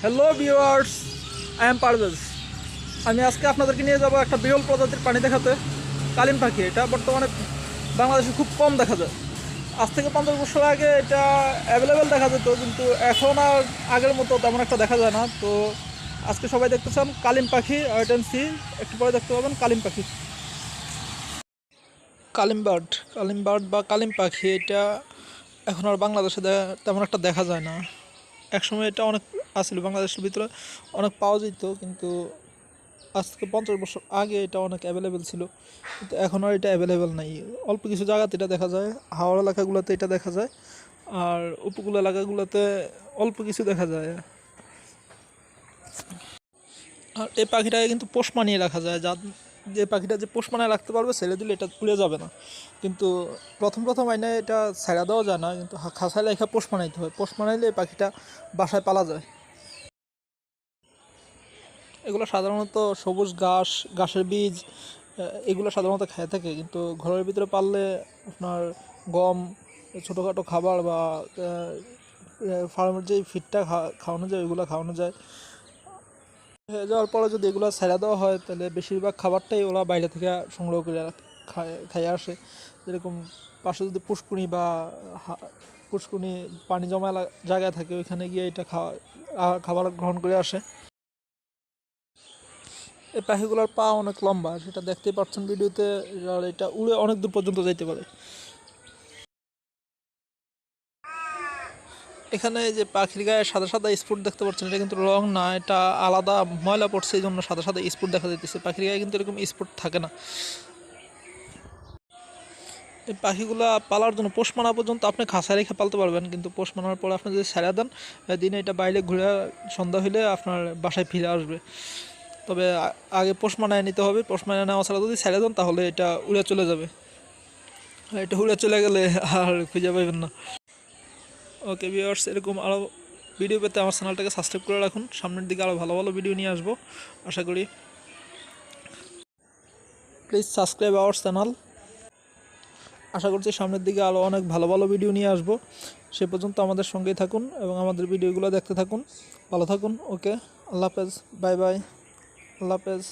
Hello viewers, I am Parvez. আমি আজকে আপনাদেরকে নিয়ে যাব একটা বিরল প্রজাতির প্রাণী দেখাতে। কালিম পাখি। এটা বর্তমানে বাংলাদেশে খুব কম দেখা যায়। আজ থেকে 50 বছর আগে এটা অ্যাভেলেবেল দেখা যেত, কিন্তু এখন আর আগের মতো তেমন একটা দেখা যায় না। তো আজকে সবাই দেখতে চান কালিম পাখি, ওয়েট অ্যান্ড সি। একটু পরে দেখতে পাবেন কালিম পাখি। কালিম বার্ড বা কালিম পাখি এটা এখন আর বাংলাদেশে তেমন একটা দেখা যায় না। একসময় এটা অনেক আসছিল বাংলাদেশের ভিতরে, অনেক পাওয়া যেত, কিন্তু আজ থেকে 50 বছর আগে এটা অনেক অ্যাভেলেবেল ছিল, কিন্তু এখন আর এটা অ্যাভেলেবেল নাই। অল্প কিছু জায়গাতে এটা দেখা যায়, হাওড় এলাকাগুলোতে এটা দেখা যায়, আর উপকূল এলাকাগুলোতে অল্প কিছু দেখা যায়। আর এই পাখিটাকে কিন্তু পোষ মানিয়ে রাখা যায়, যে পাখিটা যে পোষ মানিয়ে রাখতে পারবে ছেড়ে দিলে এটা উড়ে যাবে না। কিন্তু প্রথম প্রথম আইনে এটা ছেড়া দেওয়া যায় না, কিন্তু খাঁচায় রেখে পোষ মানাইতে হয়। পোষ মানাইলে এই পাখিটা বাসায় পালা যায়। এগুলো সাধারণত সবুজ ঘাস, ঘাসের বীজ, এগুলো সাধারণত খেয়ে থাকে, কিন্তু ঘরের ভিতরে পাললে আপনার গম, ছোটোখাটো খাবার বা ফার্মের যে ফিডটা খাওয়ানো যায় ওইগুলো খাওয়ানো যায়। হয়ে যাওয়ার পরে যদি এগুলো ছেড়ে দেওয়া হয় তাহলে বেশিরভাগ খাবারটাই ওরা বাইরে থেকে সংগ্রহ করে খাইয়ে আসে। যেরকম পাশে যদি পুষ্কুনি বা পুষ্কুনি পানি জমা জায়গায় থাকে, ওইখানে গিয়ে এটা খাবার গ্রহণ করে আসে। এই পাখিগুলোর পা অনেক লম্বা, সেটা দেখতেই পাচ্ছেন ভিডিওতে। আর এটা উড়ে অনেক দূর পর্যন্ত যাইতে পারে। এখানে যে পাখির গায়ে সাদা সাদা স্পট দেখতে পাচ্ছেন, এটা কিন্তু রং না, এটা আলাদা ময়লা পড়ছে, এই জন্য সাদা সাদা স্পট দেখা যাইতেছে। পাখির গায়ে কিন্তু এরকম স্পট থাকে না। এই পাখিগুলা পালার জন্য পোষ মানা পর্যন্ত আপনি খাঁচায় রেখে পালতে পারবেন, কিন্তু পোষ মানার পরে আপনি যদি ছেড়ে দেন, দিনে এটা বাইরে ঘুরে সন্ধ্যা হইলে আপনার বাসায় ফিরে আসবে। তবে আগে পোষ মানায় নিতে হবে। পোষ মানায় নেওয়া ছাড়া যদি ছেড়ে দেন তাহলে এটা উড়ে চলে যাবে। এটা উড়ে চলে গেলে আর খুঁজে পাবেন না। ওকে ভিউয়ার্স, এরকম আরও ভিডিও পেতে আমার চ্যানেলটাকে সাবস্ক্রাইব করে রাখুন। সামনের দিকে আরও ভালো ভালো ভিডিও নিয়ে আসবো আশা করি। Please subscribe our channel. আশা করছি সামনের দিকে আরও অনেক ভালো ভালো ভিডিও নিয়ে আসবো। সে পর্যন্ত আমাদের সঙ্গেই থাকুন এবং আমাদের ভিডিওগুলো দেখতে থাকুন। ভালো থাকুন। ওকে, আল্লাহ হাফেজ, বাই বাই, আল্লাহ হাফেজ।